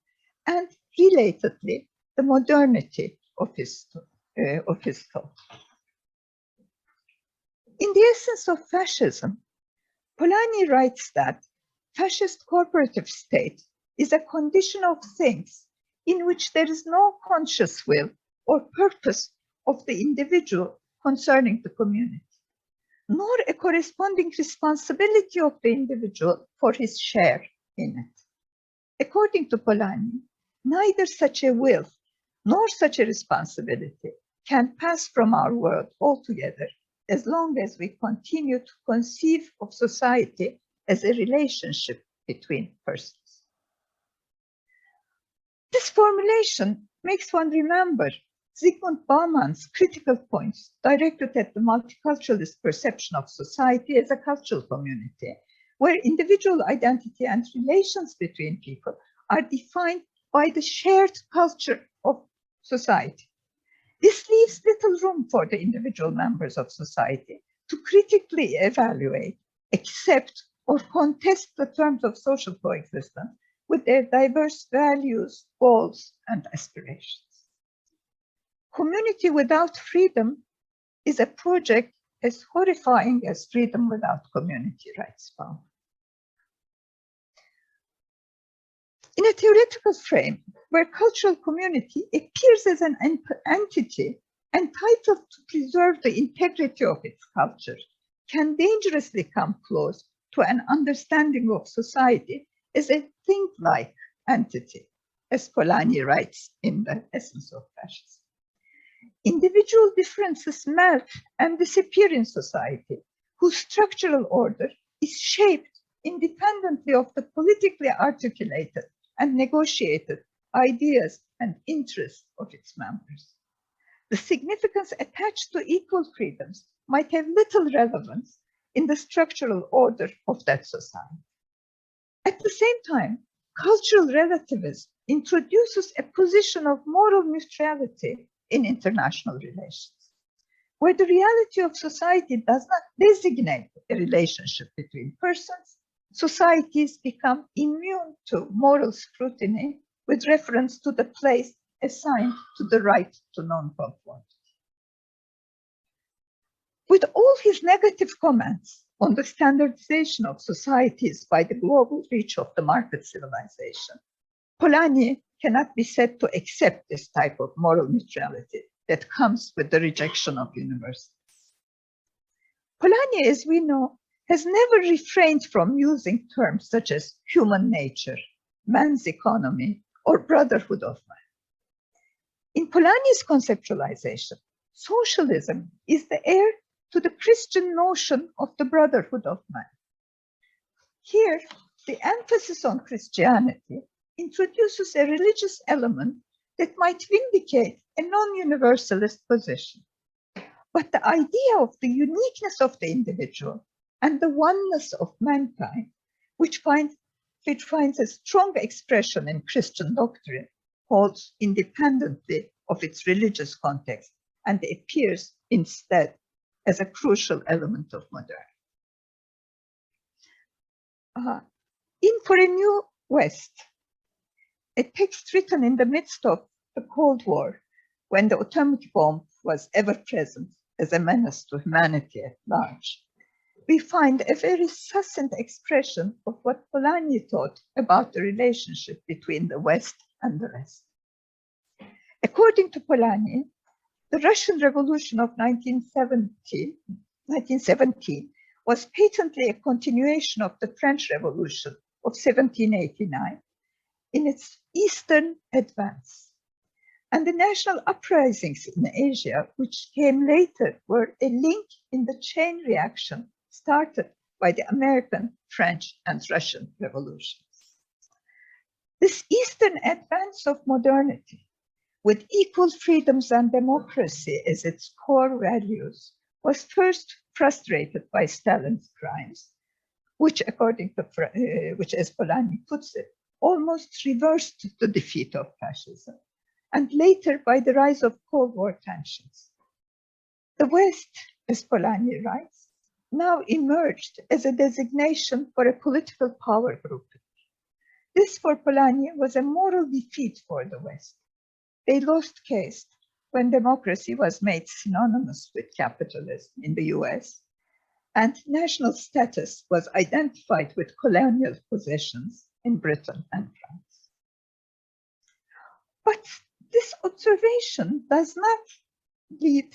and, relatedly, the modernity of his thought. In the essence of fascism, Polanyi writes that fascist corporative state is a condition of things in which there is no conscious will or purpose of the individual concerning the community, nor a corresponding responsibility of the individual for his share in it. According to Polanyi, neither such a will nor such a responsibility can pass from our world altogether as long as we continue to conceive of society as a relationship between persons. This formulation makes one remember Zygmunt Bauman's critical points directed at the multiculturalist perception of society as a cultural community, where individual identity and relations between people are defined by the shared culture of society. This leaves little room for the individual members of society to critically evaluate, accept, or contest the terms of social coexistence with their diverse values, goals, and aspirations. Community without freedom is a project as horrifying as freedom without community, writes Bauman. In a theoretical frame where cultural community appears as an entity entitled to preserve the integrity of its culture, can dangerously come close to an understanding of society as a thing-like entity, as Polanyi writes in The Essence of Fascism. Individual differences melt and disappear in society, whose structural order is shaped independently of the politically articulated and negotiated ideas and interests of its members. The significance attached to equal freedoms might have little relevance in the structural order of that society. At the same time, cultural relativism introduces a position of moral neutrality in international relations, where the reality of society does not designate a relationship between persons. Societies become immune to moral scrutiny with reference to the place assigned to the right to non-conformity. With all his negative comments on the standardization of societies by the global reach of the market civilization, Polanyi cannot be said to accept this type of moral neutrality that comes with the rejection of universities. Polanyi, as we know, has never refrained from using terms such as human nature, man's economy, or brotherhood of man. In Polanyi's conceptualization, socialism is the heir to the Christian notion of the brotherhood of man. Here, the emphasis on Christianity introduces a religious element that might vindicate a non-universalist position. But the idea of the uniqueness of the individual and the oneness of mankind, which finds a strong expression in Christian doctrine, holds independently of its religious context and appears instead as a crucial element of modernity. In For a New West, a text written in the midst of the Cold War, when the atomic bomb was ever present as a menace to humanity at large, we find a very succinct expression of what Polanyi thought about the relationship between the West and the rest. According to Polanyi, the Russian Revolution of 1917 was patently a continuation of the French Revolution of 1789 in its eastern advance. And the national uprisings in Asia, which came later, were a link in the chain reaction started by the American, French, and Russian revolutions. This eastern advance of modernity with equal freedoms and democracy as its core values, was first frustrated by Stalin's crimes, which, according to which, as Polanyi puts it, almost reversed the defeat of fascism, and later by the rise of Cold War tensions. The West, as Polanyi writes, now emerged as a designation for a political power group. This, for Polanyi, was a moral defeat for the West. They lost caste when democracy was made synonymous with capitalism in the US, and national status was identified with colonial possessions in Britain and France. But this observation does not lead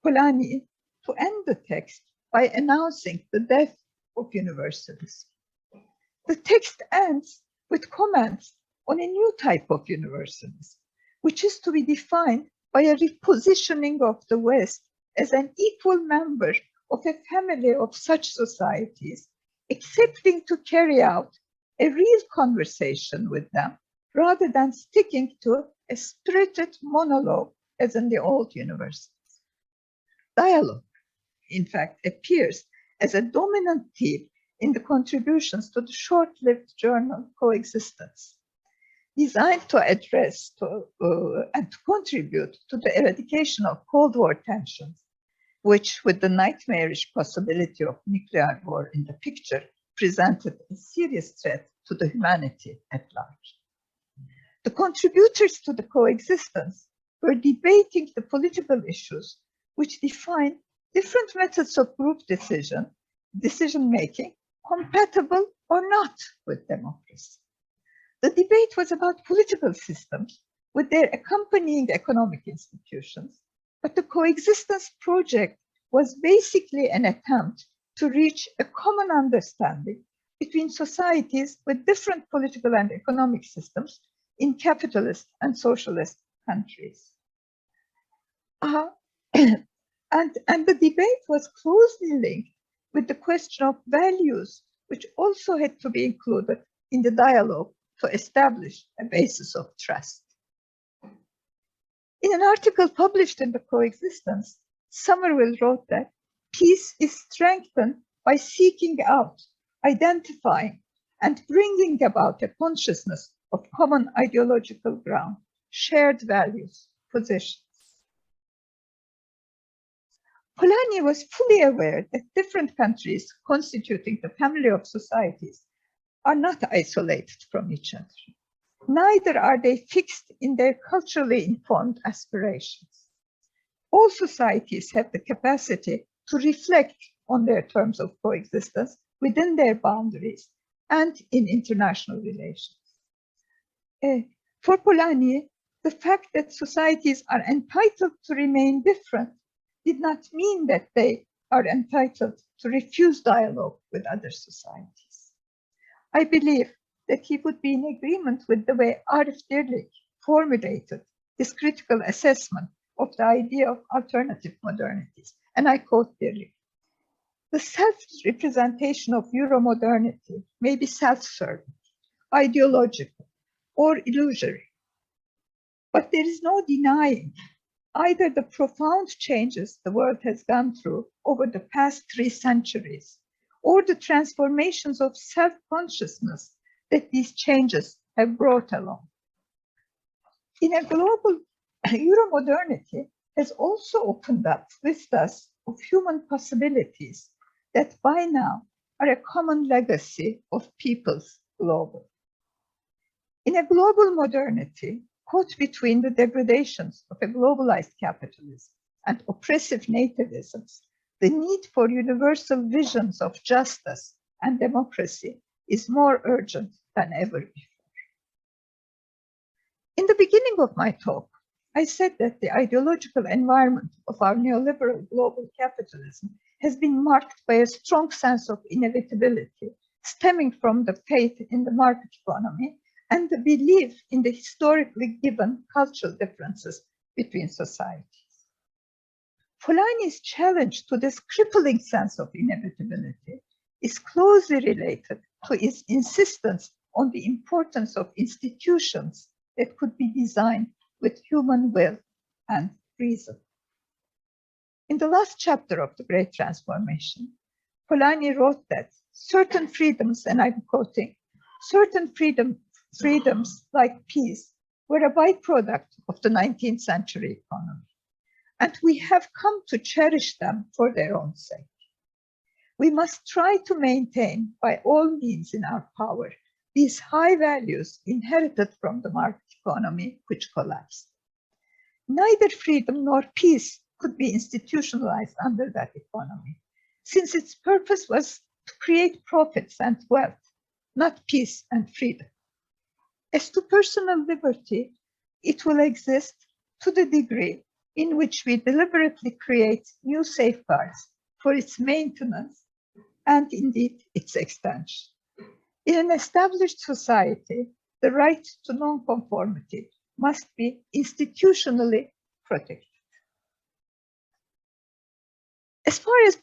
Polanyi to end the text by announcing the death of universalism. The text ends with comments on a new type of universalism, which is to be defined by a repositioning of the West as an equal member of a family of such societies, accepting to carry out a real conversation with them, rather than sticking to a spirited monologue as in the old universities. Dialogue, in fact, appears as a dominant theme in the contributions to the short-lived journal Coexistence, designed to address and to contribute to the eradication of Cold War tensions, which, with the nightmarish possibility of nuclear war in the picture, presented a serious threat to the humanity at large. The contributors to the Coexistence were debating the political issues which define different methods of group decision-making, compatible or not with democracy. The debate was about political systems with their accompanying economic institutions, but the Coexistence project was basically an attempt to reach a common understanding between societies with different political and economic systems in capitalist and socialist countries. And the debate was closely linked with the question of values, which also had to be included in the dialogue to establish a basis of trust. In an article published in the Coexistence, Somerville wrote that peace is strengthened by seeking out, identifying, and bringing about a consciousness of common ideological ground, shared values, positions. Polanyi was fully aware that different countries constituting the family of societies are not isolated from each other. Neither are they fixed in their culturally informed aspirations. All societies have the capacity to reflect on their terms of coexistence within their boundaries and in international relations. For Polanyi, the fact that societies are entitled to remain different did not mean that they are entitled to refuse dialogue with other societies. I believe that he would be in agreement with the way Arif Dirlik formulated his critical assessment of the idea of alternative modernities. And I quote Dirlik: "The self-representation of Euro-modernity may be self-serving, ideological, or illusory, but there is no denying either the profound changes the world has gone through over the past 3 centuries, or the transformations of self-consciousness that these changes have brought along. In a global, Euro-modernity has also opened up vistas of human possibilities that by now are a common legacy of peoples globally. In a global modernity, caught between the degradations of a globalized capitalism and oppressive nativisms, the need for universal visions of justice and democracy is more urgent than ever before." In the beginning of my talk, I said that the ideological environment of our neoliberal global capitalism has been marked by a strong sense of inevitability stemming from the faith in the market economy and the belief in the historically given cultural differences between societies. Polanyi's challenge to this crippling sense of inevitability is closely related to his insistence on the importance of institutions that could be designed with human will and reason. In the last chapter of The Great Transformation, Polanyi wrote that certain freedoms, and I'm quoting, certain freedoms like peace were a byproduct of the 19th century economy, and we have come to cherish them for their own sake. We must try to maintain by all means in our power these high values inherited from the market economy which collapsed. Neither freedom nor peace could be institutionalized under that economy, since its purpose was to create profits and wealth, not peace and freedom. As to personal liberty, it will exist to the degree in which we deliberately create new safeguards for its maintenance and indeed its extension. In an established society, the right to non-conformity must be institutionally protected. As far as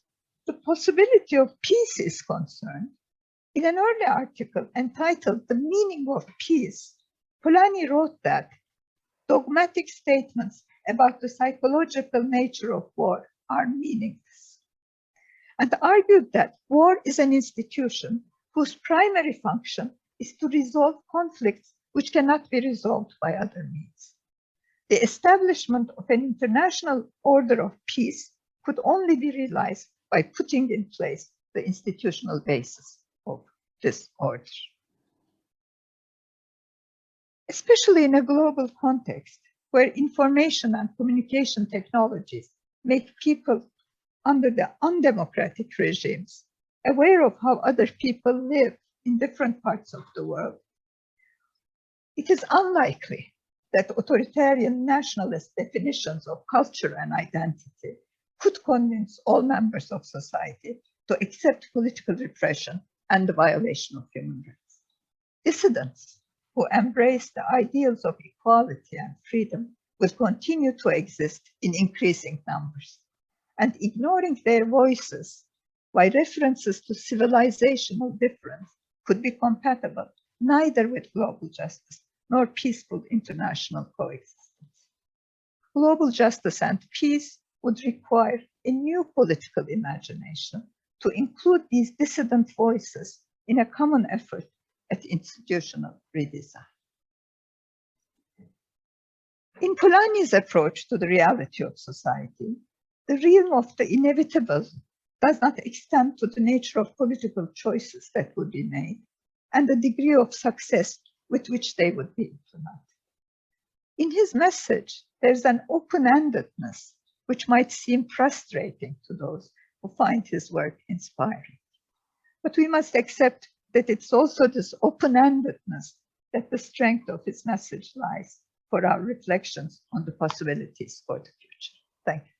the possibility of peace is concerned, in an early article entitled "The Meaning of Peace," Polanyi wrote that dogmatic statements about the psychological nature of war are meaningless, and argued that war is an institution whose primary function is to resolve conflicts which cannot be resolved by other means. The establishment of an international order of peace could only be realized by putting in place the institutional basis of this order. Especially in a global context where information and communication technologies make people under the undemocratic regimes aware of how other people live in different parts of the world, it is unlikely that authoritarian nationalist definitions of culture and identity could convince all members of society to accept political repression and the violation of human rights. Dissidents who embrace the ideals of equality and freedom will continue to exist in increasing numbers, and ignoring their voices by references to civilizational difference could be compatible neither with global justice nor peaceful international coexistence. Global justice and peace would require a new political imagination to include these dissident voices in a common effort at institutional redesign. In Polanyi's approach to the reality of society, the realm of the inevitable does not extend to the nature of political choices that would be made and the degree of success with which they would be implemented. In his message, there's an open-endedness which might seem frustrating to those who find his work inspiring. But we must accept that it's also this open-endedness that the strength of his message lies for our reflections on the possibilities for the future. Thank you.